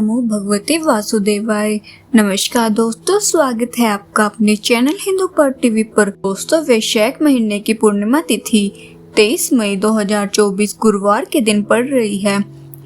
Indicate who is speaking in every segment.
Speaker 1: नमो भगवते वासुदेवाय। नमस्कार दोस्तों, स्वागत है आपका अपने चैनल हिंदू पर टीवी पर। दोस्तों, वैशाख महीने की पूर्णिमा तिथि 23 मई 2024 गुरुवार के दिन पड़ रही है।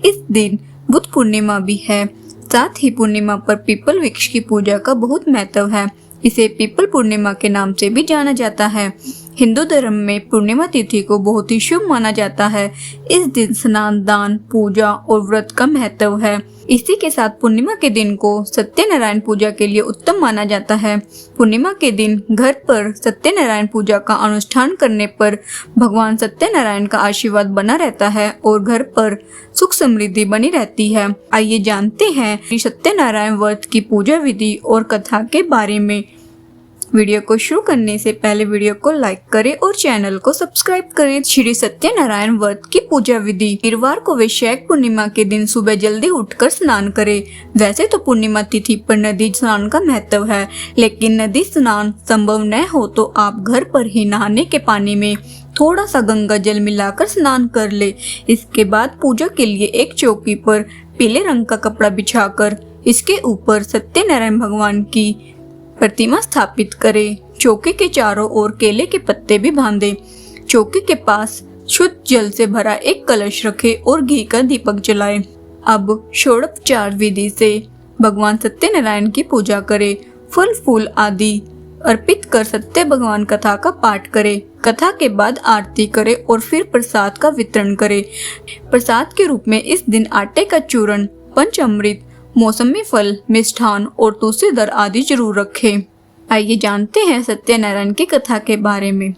Speaker 1: इस दिन बुद्ध पूर्णिमा भी है। साथ ही पूर्णिमा पर पीपल वृक्ष की पूजा का बहुत महत्व है। इसे पीपल पूर्णिमा के नाम से भी जाना जाता है। हिंदू धर्म में पूर्णिमा तिथि को बहुत ही शुभ माना जाता है। इस दिन स्नान, दान, पूजा और व्रत का महत्व है। इसी के साथ पूर्णिमा के दिन को सत्यनारायण पूजा के लिए उत्तम माना जाता है। पूर्णिमा के दिन घर पर सत्यनारायण पूजा का अनुष्ठान करने पर भगवान सत्यनारायण का आशीर्वाद बना रहता है और घर पर सुख समृद्धि बनी रहती है। आइए जानते हैं सत्यनारायण व्रत की पूजा विधि और कथा के बारे में। वीडियो को शुरू करने से पहले वीडियो को लाइक करें और चैनल को सब्सक्राइब करें। श्री सत्यनारायण व्रत की पूजा विधि। वीरवार को वैशाख पूर्णिमा के दिन सुबह जल्दी उठकर स्नान करें। वैसे तो पूर्णिमा तिथि पर नदी स्नान का महत्व है, लेकिन नदी स्नान संभव न हो तो आप घर पर ही नहाने के पानी में थोड़ा सा गंगा जल मिलाकर स्नान कर ले। इसके बाद पूजा के लिए एक चौकी पर पीले रंग का कपड़ा बिछाकर इसके ऊपर सत्यनारायण भगवान की प्रतिमा स्थापित करें। चौकी के चारों ओर केले के पत्ते भी बांधे। चौकी के पास शुद्ध जल से भरा एक कलश रखें और घी का दीपक जलाएं। अब षोडोपचार विधि से भगवान सत्यनारायण की पूजा करें। फल फूल आदि अर्पित कर सत्य भगवान कथा का पाठ करें। कथा के बाद आरती करें और फिर प्रसाद का वितरण करें। प्रसाद के रूप में इस दिन आटे का चूर्ण, पंचामृत, मौसमी फल, मिष्ठान और तुलसी दल आदि जरूर रखें। आइए जानते हैं सत्यनारायण की कथा के बारे में।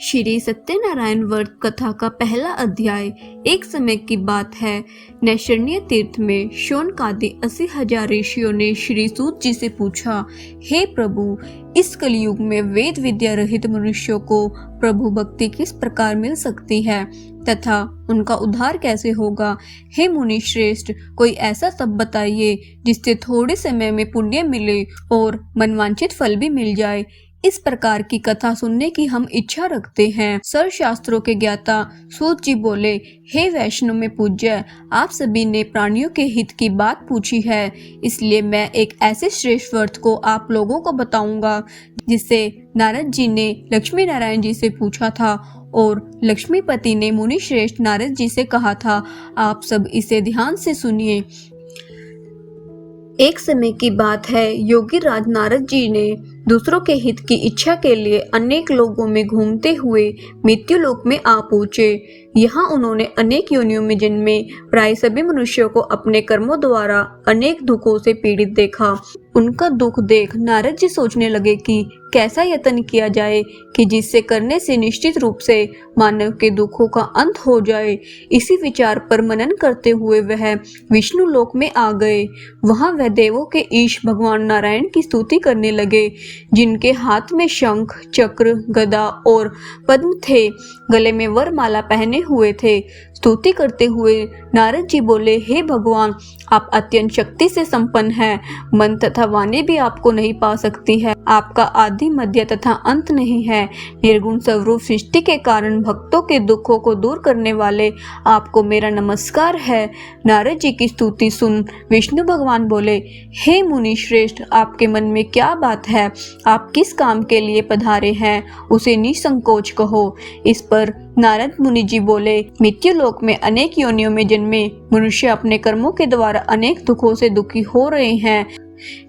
Speaker 1: श्री सत्यनारायण व्रत कथा का पहला अध्याय। एक समय की बात है, नैषण्य तीर्थ में शौनकादि 80,000 ऋषियों ने श्री सूत जी से पूछा, हे प्रभु, इस कलयुग में वेद विद्या रहित मनुष्यों को प्रभु भक्ति किस प्रकार मिल सकती है तथा उनका उद्धार कैसे होगा? हे मुनि श्रेष्ठ, कोई ऐसा तप बताइए जिससे थोड़े समय में पुण्य मिले और मनवांछित फल भी मिल जाए। इस प्रकार की कथा सुनने की हम इच्छा रखते हैं। सर्व शास्त्रों के ज्ञाता सूत जी बोले, हे वैष्णव में पूज्य, आप सभी ने प्राणियों के हित की बात पूछी है, इसलिए मैं एक ऐसे श्रेष्ठ व्रत को आप लोगों को बताऊंगा जिससे नारद जी ने लक्ष्मी नारायण जी से पूछा था और लक्ष्मीपति ने मुनि श्रेष्ठ नारद जी से कहा था। आप सब इसे ध्यान से सुनिए। एक समय की बात है, योगी राज नारद जी ने दूसरों के हित की इच्छा के लिए अनेक लोगों में घूमते हुए मृत्युलोक में आ पहुंचे। यहाँ उन्होंने अनेक योनियों में जन्मे प्राय सभी मनुष्यों को अपने कर्मों द्वारा अनेक दुखों से पीड़ित देखा। उनका दुख देख नारद जी सोचने लगे कि कैसा यत्न किया जाए कि जिससे करने से निश्चित रूप से मानव के दुखों का अंत हो जाए। इसी विचार पर मनन करते हुए वह विष्णु लोक में आ गए। वहां वह देवों के ईश भगवान नारायण की स्तुति करने लगे, जिनके हाथ में शंख, चक्र, गदा और पद्म थे, गले में वरमाला पहने हुए थे। स्तुति करते हुए नारद जी बोले, हे भगवान, आप अत्यंत शक्ति से संपन्न हैं। मन तथा वाणी भी आपको नहीं पा सकती है। आपका आदि, मध्य तथा अंत नहीं है। निर्गुण स्वरूप सृष्टि के कारण भक्तों के दुखों को दूर करने वाले आपको मेरा नमस्कार है। नारद जी की स्तुति सुन विष्णु भगवान बोले, हे मुनि श्रेष्ठ, आपके मन में क्या बात है? आप किस काम के लिए पधारे हैं, उसे निसंकोच कहो। इस पर नारद मुनि जी बोले, मृत्युलोक में अनेक योनियों में जन्मे मनुष्य अपने कर्मों के द्वारा अनेक दुखों से दुखी हो रहे हैं।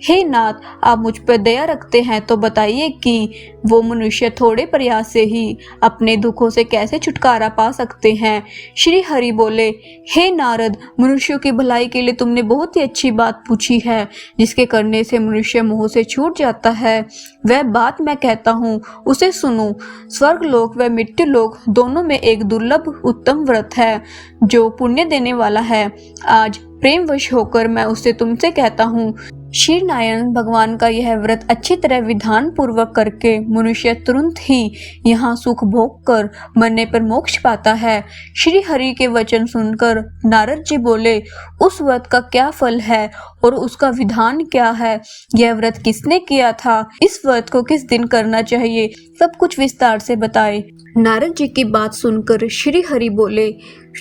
Speaker 1: हे नाथ, आप मुझ पर दया रखते हैं तो बताइए कि वो मनुष्य थोड़े प्रयास से ही अपने दुखों से कैसे छुटकारा पा सकते हैं। श्री हरि बोले, हे नारद, मनुष्यों की भलाई के लिए तुमने बहुत ही अच्छी बात पूछी है, जिसके करने से मनुष्य मोह से छूट जाता है। वह बात मैं कहता हूँ, उसे सुनो। स्वर्ग लोक व मृत्यु लोक दोनों में एक दुर्लभ उत्तम व्रत है जो पुण्य देने वाला है। आज प्रेमवश होकर मैं उसे तुमसे कहता हूँ। श्री नारायण भगवान का यह व्रत अच्छी तरह विधान पूर्वक करके मनुष्य तुरंत ही यहाँ सुख भोग कर मरने पर मोक्ष पाता है। श्री हरि के वचन सुनकर नारद जी बोले, उस व्रत का क्या फल है और उसका विधान क्या है? यह व्रत किसने किया था? इस व्रत को किस दिन करना चाहिए? सब कुछ विस्तार से बताए। नारद जी की बात सुनकर श्री हरि बोले,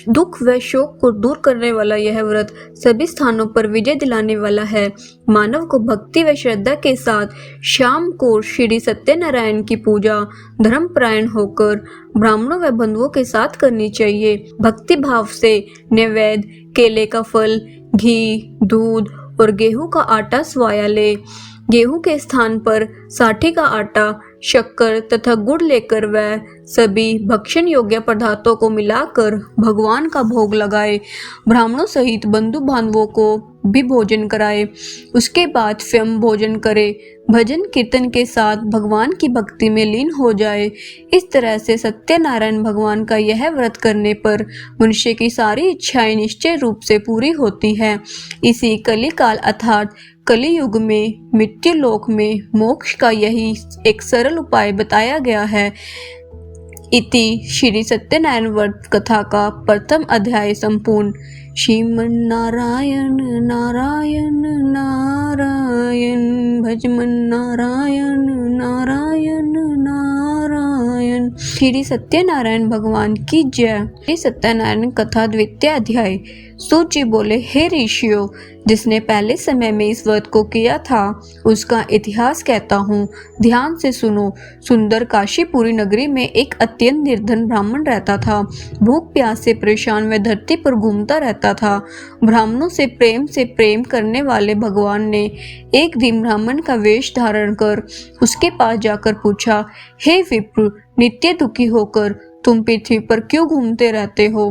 Speaker 1: दुख व शोक को दूर करने वाला यह व्रत सभी स्थानों पर विजय दिलाने वाला है। मानव को भक्ति व श्रद्धा के साथ शाम को श्री सत्यनारायण की पूजा धर्मपरायण होकर ब्राह्मणों व बंधुओं के साथ करनी चाहिए। भक्ति भाव से नैवेद्य, केले का फल, घी, दूध और गेहूं का आटा स्वाया ले। गेहूं के स्थान पर साठी का आटा, शक्कर तथा गुड़ लेकर वह सभी भक्षण योग्य पदार्थों को मिलाकर भगवान का भोग लगाए। ब्राह्मणों सहित बंधु बांधवों को भी भोजन कराए। उसके बाद स्वयं भोजन करे, भजन कीर्तन के साथ भगवान की भक्ति में लीन हो जाए। इस तरह से सत्यनारायण भगवान का यह व्रत करने पर मनुष्य की सारी इच्छाएं निश्चय रूप से पूरी होती है। इसी कलिकाल अर्थात कलियुग में मृत्यु लोक में मोक्ष का यही एक सरल उपाय बताया गया है। इति श्री सत्यनारायण व्रत कथा का प्रथम अध्याय संपूर्ण। श्रीमन नारायण नारायण नारायण, भजमन नारायण नारायण नारायण। श्री सत्यनारायण भगवान की जय। श्री सत्यनारायण कथा द्वितीय अध्याय। सूत जी बोले, हे ऋषियों, जिसने पहले समय में इस व्रत को किया था उसका इतिहास कहता हूँ, ध्यान से सुनो। सुंदर काशीपुरी नगरी में एक अत्यंत निर्धन ब्राह्मण रहता था। भूख प्यास से परेशान वह धरती पर घूमता रहता था। ब्राह्मणों से प्रेम करने वाले भगवान ने एक दिन ब्राह्मण का वेश धारण कर उसके पास जाकर पूछा, हे विप्र, नित्य दुखी होकर तुम पृथ्वी पर क्यों घूमते रहते हो?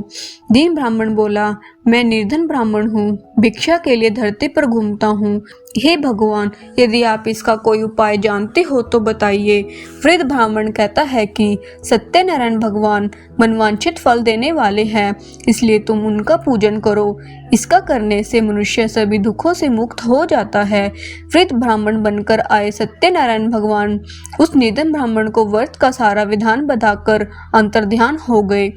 Speaker 1: दीन ब्राह्मण बोला, मैं निर्धन ब्राह्मण हूँ, भिक्षा के लिए धरती पर घूमता हूँ। हे भगवान, यदि आप इसका कोई उपाय जानते हो तो बताइए। वृद्ध ब्राह्मण कहता है कि सत्यनारायण भगवान मनवांछित फल देने वाले हैं, इसलिए तुम उनका पूजन करो। इसका करने से मनुष्य सभी दुखों से मुक्त हो जाता है। वृद्ध ब्राह्मण बनकर आए सत्यनारायण भगवान उस निर्धन ब्राह्मण को व्रत का सारा विधान बताकर अंतर्ध्यान हो गए।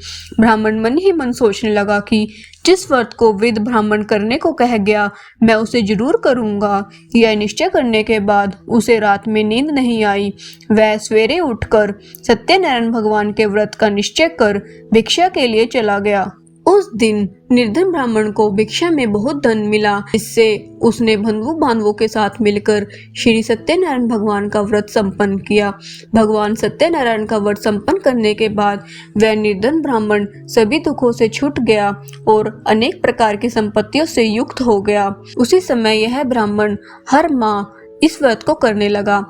Speaker 1: ब्राह्मण मन ही मन सोचने लगा कि जिस व्रत को वृद्ध ब्राह्मण करने को कह गया मैं उसे जरूर करूंगा। यह निश्चय करने के बाद उसे रात में नींद नहीं आई। वह सवेरे उठकर सत्यनारायण भगवान के व्रत का निश्चय कर भिक्षा के लिए चला गया। उस दिन निर्धन ब्राह्मण को भिक्षा में बहुत धन मिला, इससे उसने बंधु बांधवों के साथ मिलकर श्री सत्यनारायण भगवान का व्रत संपन्न किया। भगवान सत्यनारायण का व्रत संपन्न करने के बाद वह निर्धन ब्राह्मण सभी दुखों से छूट गया और अनेक प्रकार की संपत्तियों से युक्त हो गया। उसी समय यह ब्राह्मण हर माह इस व्रत को करने लगा।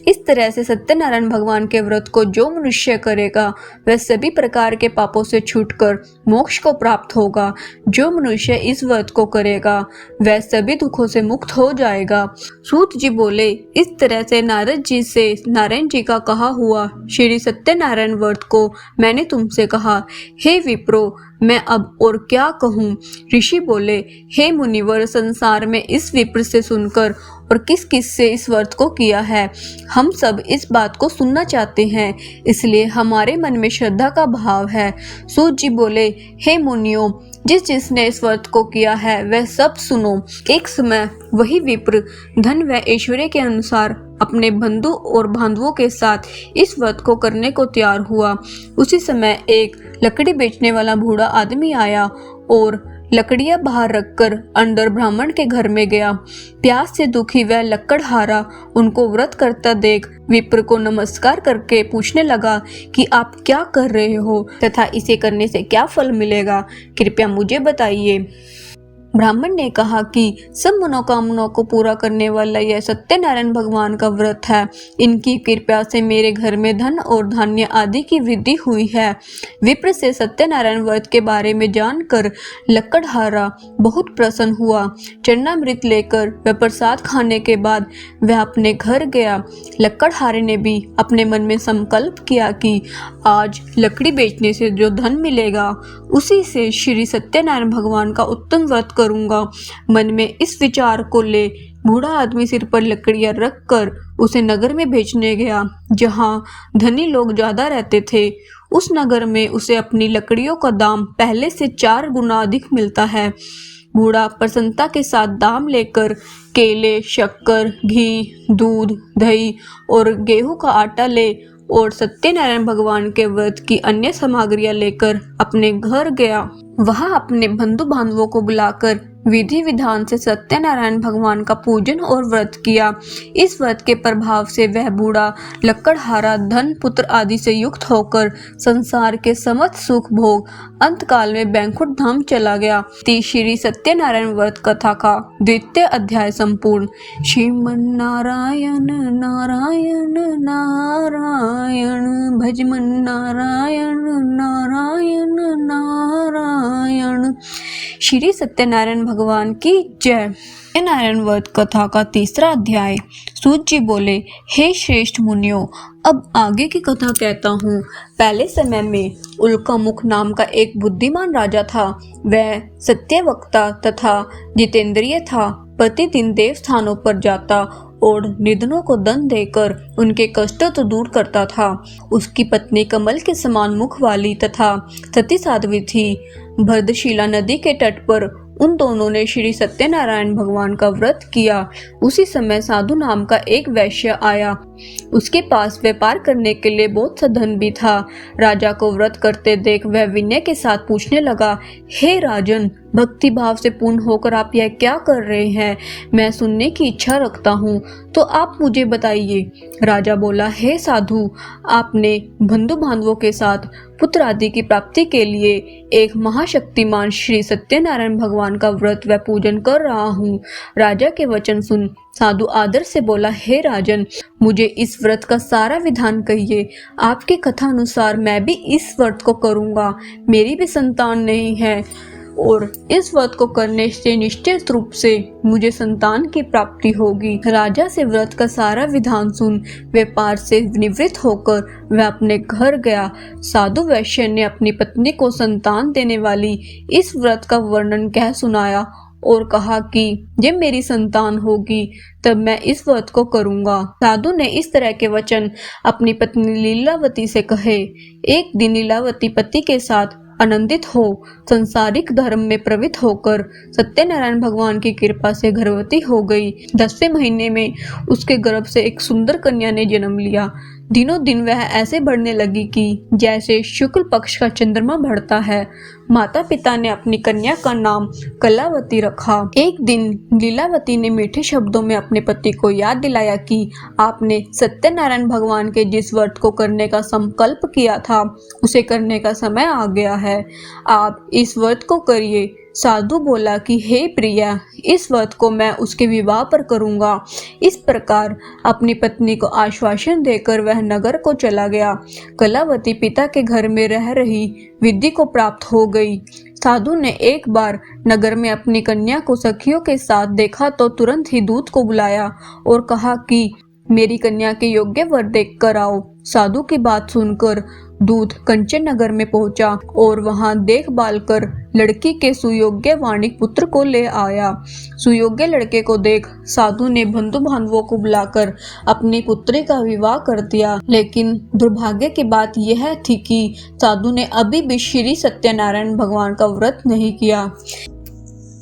Speaker 1: इस तरह से सत्यनारायण भगवान के व्रत को जो मनुष्य करेगा वह सभी प्रकार के पापों से छूटकर मोक्ष को प्राप्त होगा। जो मनुष्य इस व्रत को करेगा वह सभी दुखों से मुक्त हो जाएगा। सूत जी बोले, इस तरह से नारद जी से नारायण जी का कहा हुआ श्री सत्यनारायण व्रत को मैंने तुमसे कहा। हे विप्रो, मैं अब और क्या कहूँ? ऋषि बोले, हे मुनिवर, संसार में इस विप्र से सुनकर और किस किस से इस व्रत को किया है, हम सब इस बात को सुनना चाहते हैं, इसलिए हमारे मन में श्रद्धा का भाव है। सूत जी बोले, हे मुनियों, जिसने इस व्रत को किया है वह सब सुनो। एक समय वही विप्र धन व ऐश्वर्य के अनुसार अपने बंधु और बांधवों के साथ इस व्रत को करने को तैयार हुआ। उसी समय एक लकड़ी बेचने वाला बूढ़ा आदमी आया और लकड़ियां बाहर रखकर अंदर ब्राह्मण के घर में गया। प्यास से दुखी वह लकड़हारा उनको व्रत करता देख विप्र को नमस्कार करके पूछने लगा कि आप क्या कर रहे हो तथा इसे करने से क्या फल मिलेगा, कृपया मुझे बताइए। ब्राह्मण ने कहा कि सब मनोकामनाओं को पूरा करने वाला यह सत्यनारायण भगवान का व्रत है। इनकी कृपा से मेरे घर में धन और धान्य आदि की वृद्धि हुई है। विप्र से सत्यनारायण व्रत के बारे में जानकर लकड़हारा बहुत प्रसन्न हुआ। चरणामृत लेकर वह प्रसाद खाने के बाद वह अपने घर गया। लकड़हारे ने भी अपने मन में संकल्प किया कि आज लकड़ी बेचने से जो धन मिलेगा उसी से श्री सत्यनारायण भगवान का उत्तम व्रत करूंगा। मन में इस विचार को ले बूढ़ा आदमी सिर पर लकड़ियां रखकर उसे नगर में बेचने गया, जहां धनी लोग ज्यादा रहते थे। उस नगर में उसे अपनी लकड़ियों का दाम पहले से 4 गुना अधिक मिलता है। बूढ़ा प्रसन्नता के साथ दाम लेकर केले, शक्कर, घी, दूध, दही और गेहूं का आटा ले और सत्यनारायण भगवान के व्रत की अन्य सामग्रियां लेकर अपने घर गया। वहां अपने बंधु बांधवों को बुलाकर विधि विधान से सत्यनारायण भगवान का पूजन और व्रत किया। इस व्रत के प्रभाव से वह बूढ़ा लकड़हारा धन पुत्र आदि से युक्त होकर संसार के समस्त सुख भोग अंतकाल में बैंकुंठ धाम चला गया। श्री सत्यनारायण व्रत कथा का द्वितीय अध्याय संपूर्ण। श्रीमन नारायण नारायण नारायण भजमन नारायण नारायण नारायण। श्री सत्यनारायण भगवान की जय। सत्यनारायण व्रत कथा का तीसरा अध्याय। सूत जी बोले, हे श्रेष्ठ मुनियों, अब आगे की कथा कहता हूँ। पहले समय में उल्कामुख नाम का एक बुद्धिमान राजा था। वह सत्यवक्ता तथा जितेंद्रिय था। प्रतिदिन देव स्थानों पर जाता और निधनों को दंड देकर उनके कष्ट तो दूर करता था। उसकी पत्नी कमल के समान मुख वाली तथा सती साध्वी थी। भद्रशिला नदी के तट पर उन दोनों ने श्री सत्यनारायण भगवान का व्रत किया। उसी समय साधु नाम का एक वैश्य आया। उसके पास व्यापार करने के लिए बहुत सा धन भी था। राजा को व्रत करते देख वह विनय के साथ पूछने लगा, हे राजन, भक्ति भाव से पूर्ण होकर आप यह क्या कर रहे हैं? मैं सुनने की इच्छा रखता हूँ, तो आप मुझे बताइए। राजा बोला, हे साधु, आपने बंधु बांधवों के साथ पुत्र आदि की प्राप्ति के लिए एक महाशक्तिमान श्री सत्यनारायण भगवान का व्रत व पूजन कर रहा हूँ। राजा के वचन सुन साधु आदर से बोला, हे राजन, मुझे इस व्रत का सारा विधान कहिए। आपकी कथा अनुसार मैं भी इस व्रत को करूँगा। मेरी भी संतान नहीं है और इस व्रत को करने से निश्चित रूप से मुझे संतान की प्राप्ति होगी। राजा से व्रत का सारा विधान सुन व्यापार से निवृत्त होकर वह अपने घर गया। साधु वैश्य ने अपनी पत्नी को संतान देने वाली इस व्रत का वर्णन कह सुनाया और कहा कि जब मेरी संतान होगी तब मैं इस व्रत को करूंगा। साधु ने इस तरह के वचन अपनी पत्नी लीलावती से कहे। एक दिन लीलावती पति के साथ आनंदित हो संसारिक धर्म में प्रवृत्त होकर सत्यनारायण भगवान की कृपा से गर्भवती हो गई। 10वें महीने में उसके गर्भ से एक सुंदर कन्या ने जन्म लिया। दिनों दिन वह ऐसे बढ़ने लगी कि जैसे शुक्ल पक्ष का चंद्रमा बढ़ता है। माता पिता ने अपनी कन्या का नाम कलावती रखा। एक दिन लीलावती ने मीठे शब्दों में अपने पति को याद दिलाया कि आपने सत्यनारायण भगवान के जिस व्रत को करने का संकल्प किया था उसे करने का समय आ गया है। आप इस व्रत को करिए। साधु बोला कि हे प्रिया, इस व्रत को मैं उसके विवाह पर करूंगा। इस प्रकार अपनी पत्नी को आश्वासन देकर वह नगर को चला गया। कलावती पिता के घर में रह रही विधि को प्राप्त हो गई। साधु ने एक बार नगर में अपनी कन्या को सखियों के साथ देखा तो तुरंत ही दूत को बुलाया और कहा कि मेरी कन्या के योग्य वर देख कर आओ। साधु की बात सुनकर दूत कंचन नगर में पहुंचा और वहां देखभाल कर लड़की के सुयोग्य वाणिक पुत्र को ले आया। सुयोग्य लड़के को देख साधु ने बंधु बांधवों को बुलाकर अपनी पुत्री का विवाह कर दिया। लेकिन दुर्भाग्य की बात यह थी कि साधु ने अभी भी श्री सत्यनारायण भगवान का व्रत नहीं किया।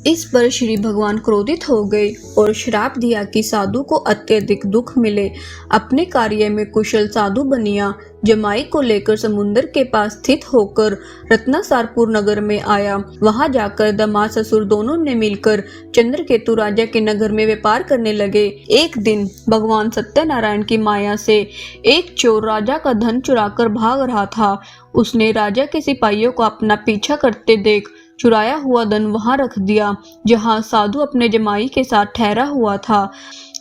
Speaker 1: इस पर श्री भगवान क्रोधित हो गए और श्राप दिया कि साधु को अत्यधिक दुख मिले। अपने कार्य में कुशल साधु बनिया जमाई को लेकर समुद्र के पास स्थित होकर रत्नासारपुर नगर में आया। वहां जाकर दामाद ससुर दोनों ने मिलकर चंद्रकेतु राजा के नगर में व्यापार करने लगे। एक दिन भगवान सत्यनारायण की माया से एक चोर राजा का धन चुराकर भाग रहा था। उसने राजा के सिपाहियों को अपना पीछा करते देख चुराया हुआ धन वहां रख दिया जहां साधु अपने जमाई के साथ ठहरा हुआ था।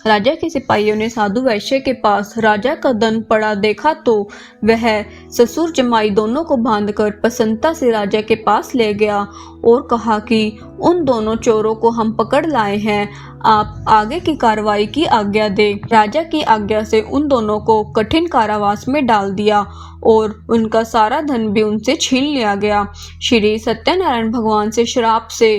Speaker 1: राजा के सिपाहियों ने साधु वैश्य के पास राजा का धन पड़ा देखा तो वह ससुर जमाई दोनों को बांधकर प्रसन्नता से राजा के पास ले गया और कहा कि उन दोनों चोरों को हम पकड़ लाए हैं, आप आगे की कार्रवाई की आज्ञा दे। राजा की आज्ञा से उन दोनों को कठिन कारावास में डाल दिया और उनका सारा धन भी उनसे छीन लिया गया। श्री सत्यनारायण भगवान से श्राप से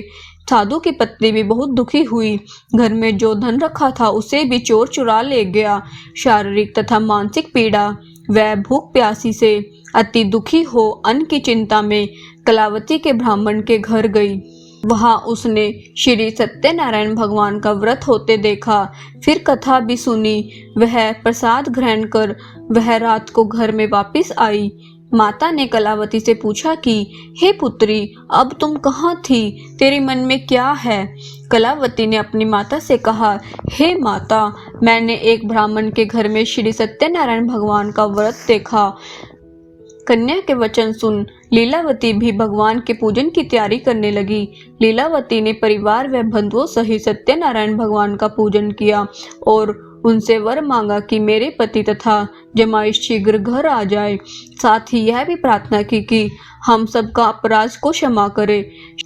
Speaker 1: साधु की पत्नी भी बहुत दुखी हुई। घर में जो धन रखा था उसे भी चोर चुरा ले गया। शारीरिक तथा मानसिक पीड़ा व भूख प्यासी से अति दुखी हो अन्न की चिंता में कलावती के ब्राह्मण के घर गई। वहां उसने श्री सत्यनारायण भगवान का व्रत होते देखा। फिर कथा भी सुनी। वह प्रसाद ग्रहण कर वह रात को घर में वापस आई। माता ने कलावती से पूछा कि हे पुत्री, अब तुम कहाँ थी? तेरे मन में क्या है? कलावती ने अपनी माता से कहा, हे माता, मैंने एक ब्राह्मण के घर में श्री सत्यनारायण भगवान का व्रत देखा। कन्या के वचन सुन लीलावती भी भगवान के पूजन की तैयारी करने लगी। लीलावती ने परिवार व बंधुओं सहित सत्यनारायण भगवान का पूजन किया और उनसे वर मांगा कि मेरे पति तथा जमाई शीघ्र घर आ जाए। साथ ही यह भी प्रार्थना की कि हम सबका अपराध को क्षमा करे।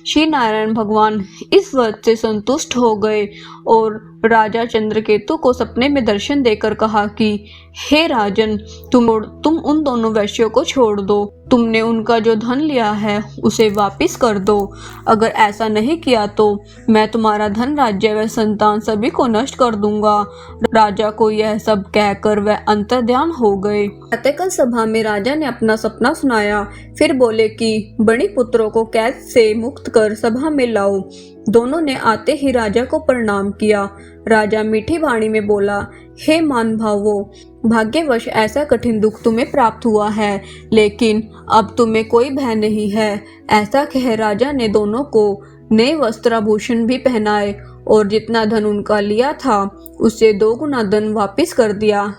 Speaker 1: श्री नारायण भगवान इस व्रत से संतुष्ट हो गए और राजा चंद्रकेतु को सपने में दर्शन देकर कहा कि हे राजन, तुम उन दोनों वैश्यों को छोड़ दो। तुमने उनका जो धन लिया है उसे वापस कर दो। अगर ऐसा नहीं किया तो मैं तुम्हारा धन, राज्य व संतान सभी को नष्ट कर दूंगा। राजा को यह सब कहकर वह अंतर्ध्यान हो गए। प्रातःकाल सभा में राजा ने अपना सपना सुनाया। फिर बोले कि बड़े पुत्रों को कैद से मुक्त कर सभा में लाओ। दोनों ने आते ही राजा को प्रणाम किया। राजा मीठी वाणी में बोला, हे मान भावों, भाग्यवश ऐसा कठिन दुख तुम्हें प्राप्त हुआ है, लेकिन अब तुम्हें कोई भय नहीं है। ऐसा कह राजा ने दोनों को नए वस्त्राभूषण भी पहनाए और जितना धन उनका लिया था उससे 2 गुना धन वापस कर दिया।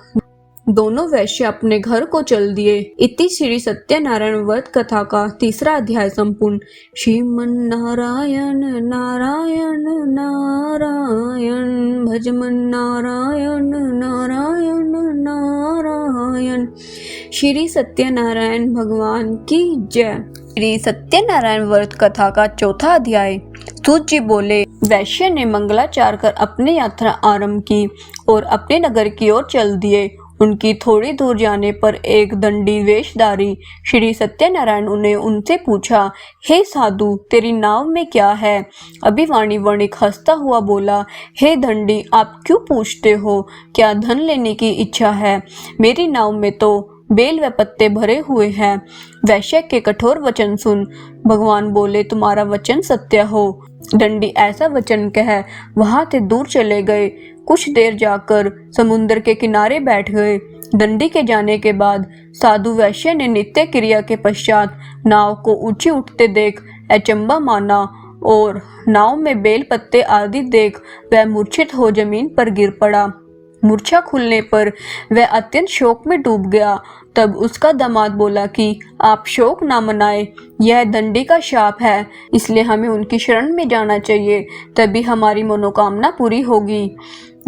Speaker 1: दोनों वैश्य अपने घर को चल दिए। इति श्री सत्यनारायण व्रत कथा का 3रा अध्याय संपूर्ण। श्रीमन नारायण नारायण नारायण, भजमन नारायण नारायण नारायण। श्री सत्यनारायण भगवान की जय। श्री सत्यनारायण व्रत कथा का 4था अध्याय। सूत जी बोले, वैश्य ने मंगलाचार कर अपनी यात्रा आरंभ की और अपने नगर की ओर चल दिए। उनकी थोड़ी दूर जाने पर एक दंडी वेशधारी श्री सत्यनारायण ने उनसे पूछा, हे साधु, तेरी नाव में क्या है? अभिवाणी वणिक हंसता हुआ बोला, हे दंडी, आप क्यों पूछते हो? क्या धन लेने की इच्छा है? मेरी नाव में तो बेल व पत्ते भरे हुए हैं। वैश्य के कठोर वचन सुन भगवान बोले, तुम्हारा वचन सत्य हो। दंडी ऐसा वचन कह वहां से दूर चले गए। कुछ देर जाकर समुद्र के किनारे बैठ गए। दंडी के जाने के बाद साधु वैश्य ने नित्य क्रिया के पश्चात नाव को ऊंची उठते देख अचंबा माना और नाव में बेल पत्ते आदि देख वह मूर्छित हो जमीन पर गिर पड़ा। मूर्छा खुलने पर वह अत्यंत शोक में डूब गया। तब उसका दामाद बोला कि आप शोक ना मनाए, यह दंडी का शाप है, इसलिए हमें उनकी शरण में जाना चाहिए, तभी हमारी मनोकामना पूरी होगी।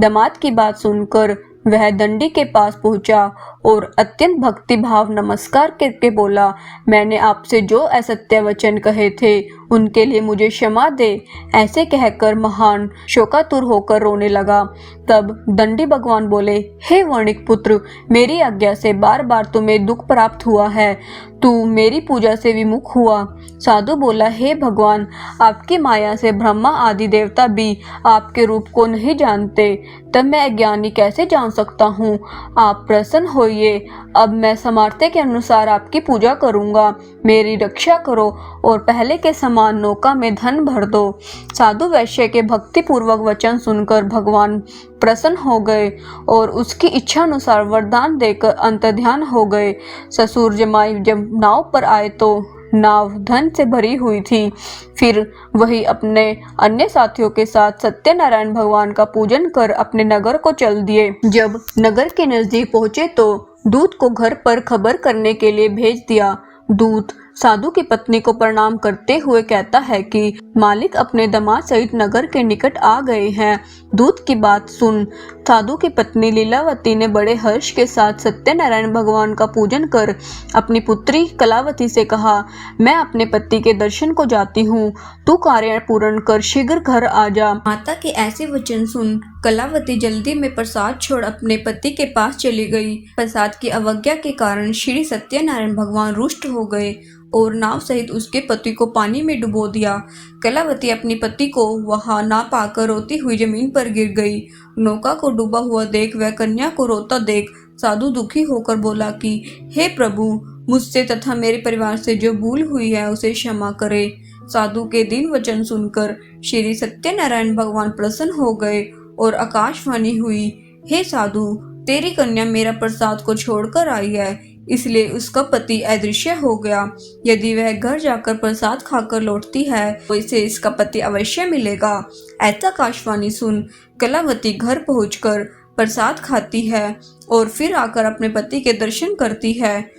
Speaker 1: दामाद की बात सुनकर वह दंडी के पास पहुंचा और अत्यंत भक्ति भाव नमस्कार करके बोला, मैंने आपसे जो असत्य वचन कहे थे उनके लिए मुझे क्षमा दे। ऐसे कहकर महान शोकातुर होकर रोने लगा। तब दंडी भगवान बोले, हे वणिक पुत्र, मेरी आज्ञा से बार बार तुम्हें दुख प्राप्त हुआ है, तू मेरी पूजा से विमुख हुआ। साधु बोला, हे भगवान, आपकी माया से ब्रह्मा आदि देवता भी आपके रूप को नहीं जानते, तब मैं अज्ञानी कैसे जान सकता हूँ? आप प्रसन्न होइए, अब मैं सामर्थ्य के अनुसार आपकी पूजा करूँगा। मेरी रक्षा करो और पहले के समान नौका में धन भर दो। साधु वैश्य के भक्ति पूर्वक वचन सुनकर भगवान प्रसन्न हो गए और उसकी इच्छा अनुसार वरदान देकर अंतर्ध्यान हो गए। ससुर जमाई जब नाव पर आए तो नाव धन से भरी हुई थी। फिर वही अपने अन्य साथियों के साथ सत्यनारायण भगवान का पूजन कर अपने नगर को चल दिए। जब नगर के नजदीक पहुंचे तो दूत को घर पर खबर करने के लिए भेज दिया। दूत साधु की पत्नी को प्रणाम करते हुए कहता है कि मालिक अपने दामाद सहित नगर के निकट आ गए हैं। दूत की बात सुन साधु की पत्नी लीलावती ने बड़े हर्ष के साथ सत्यनारायण भगवान का पूजन कर अपनी पुत्री कलावती से कहा, मैं अपने पति के दर्शन को जाती हूँ, तू कार्य पूर्ण कर शीघ्र घर आ जा। माता के ऐसे वचन सुन कलावती जल्दी में प्रसाद छोड़ अपने पति के पास चली गई। प्रसाद की अवज्ञा के कारण श्री सत्यनारायण भगवान रुष्ट हो गए और नाव सहित उसके पति को पानी में डुबो दिया। कलावती अपनी पति को वहां ना पाकर रोती हुई जमीन पर गिर गई। नौका को डूबा हुआ देख वह कन्या को रोता देख साधु दुखी होकर बोला कि हे प्रभु, मुझसे तथा मेरे परिवार से जो भूल हुई है उसे क्षमा करे। साधु के दीन वचन सुनकर श्री सत्यनारायण भगवान प्रसन्न हो गए और आकाशवाणी हुई, हे साधु, तेरी कन्या मेरा प्रसाद को छोड़कर आई है, इसलिए उसका पति अदृश्य हो गया। यदि वह घर जाकर प्रसाद खाकर लौटती है तो इसे इसका पति अवश्य मिलेगा। ऐसा आकाशवाणी सुन कलावती घर पहुंचकर प्रसाद खाती है और फिर आकर अपने पति के दर्शन करती है।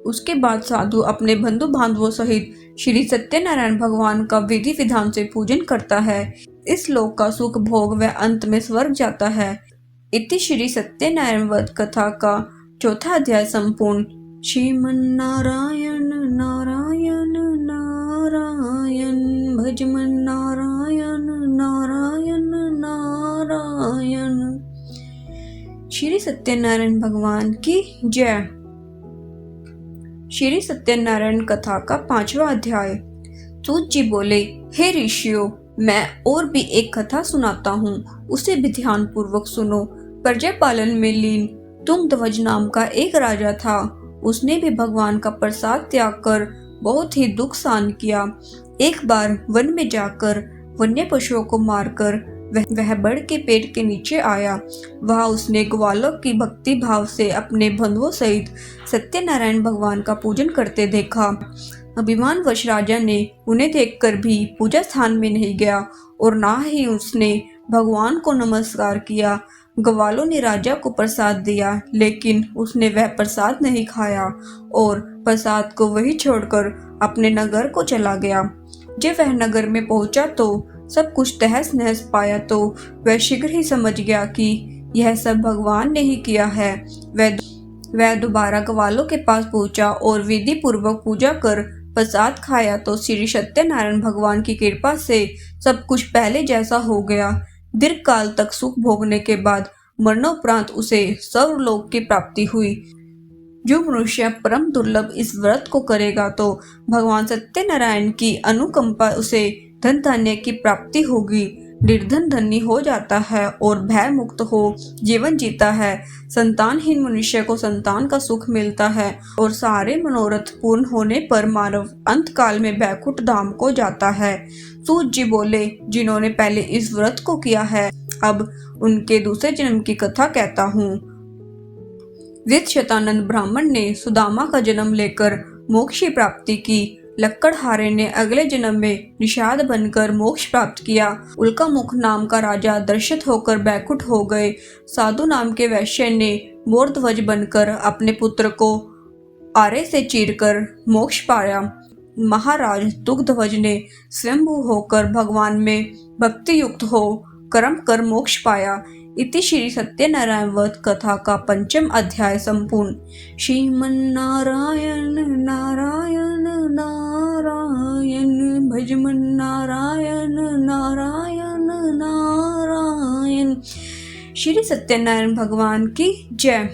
Speaker 1: उसके बाद साधु अपने बंधु बांधवों सहित श्री सत्यनारायण भगवान का विधि विधान से पूजन करता है। इस लोक का सुख भोग वह अंत में स्वर्ग जाता है। इति श्री सत्यनारायण वध कथा का चौथा अध्याय संपूर्ण। श्रीमन्नारायण नारायण नारायण भजमन नारायण नारायण नारायण। श्री सत्यनारायण भगवान की जय। श्री सत्यनारायण कथा का 5वां अध्याय। सूत जी बोले, हे ऋषियों, मैं और भी एक कथा सुनाता हूँ, उसे भी ध्यान पूर्वक सुनो। प्रजा पालन में लीन तुंगध्वज नाम का एक राजा था। उसने भी भगवान का प्रसाद त्याग कर बहुत ही दुख सहन किया। एक बार वन में जाकर वन्य पशुओं को मारकर वह बड़ के पेट के नीचे आया। वहां उसने ग्वालों की भक्ति भाव से अपने बंधुओं सहित सत्यनारायण भगवान का पूजन करते देखा। अभिमानवश राजा ने उन्हें देखकर भी पूजा स्थान में नहीं गया और ना ही उसने भगवान को नमस्कार किया। ग्वालों ने राजा को प्रसाद दिया, लेकिन उसने वह प्रसाद नहीं खाया और प्रसाद को वही छोड़कर अपने नगर को चला गया। जब वह नगर में पहुंचा तो सब कुछ तहस नहस पाया तो वह शीघ्र ही समझ गया कि यह सब भगवान ने ही किया है। वह दोबारा ग्वालों के पास पहुंचा और विधि पूर्वक पूजा कर प्रसाद खाया तो श्री सत्यनारायण भगवान की कृपा से सब कुछ पहले जैसा हो गया। दीर्घ काल तक सुख भोगने के बाद मरणोपरांत उसे सर्वलोक की प्राप्ति हुई। जो मनुष्य परम दुर्लभ इस व्रत को करेगा तो भगवान सत्यनारायण की अनुकंपा उसे धन धान्य की प्राप्ति होगी। निर्धन धनी हो जाता है और भय मुक्त हो जीवन जीता है। संतानहीन मनुष्य को संतान का सुख मिलता है और सारे मनोरथ पूर्ण होने पर मानव अंत काल में बैकुंठ धाम को जाता है। सूत जी बोले, जिन्होंने पहले इस व्रत को किया है, अब उनके दूसरे जन्म की कथा कहता हूँ। वित्तशतानंद ब्राह्मण ने सुदामा का जन्म लेकर मोक्ष की प्राप्ति की। लक्कड़हारे ने अगले जन्म में निषाद बनकर मोक्ष प्राप्त किया। उल्का मुख नाम का राजा दर्शित होकर बैकुंठ हो गए। साधु नाम के वैश्य ने मोरध्वज बनकर अपने पुत्र को आरे से चीरकर मोक्ष पाया। महाराज तुंगध्वज ने स्वयंभू होकर भगवान में भक्ति युक्त हो कर्म कर मोक्ष पाया। इति श्री सत्यनारायण वध कथा का 5वां अध्याय संपूर्ण। श्रीमन्नारायण नारायण नारायण भजमन नारायण नारायण नारायण। श्री सत्यनारायण भगवान की जय।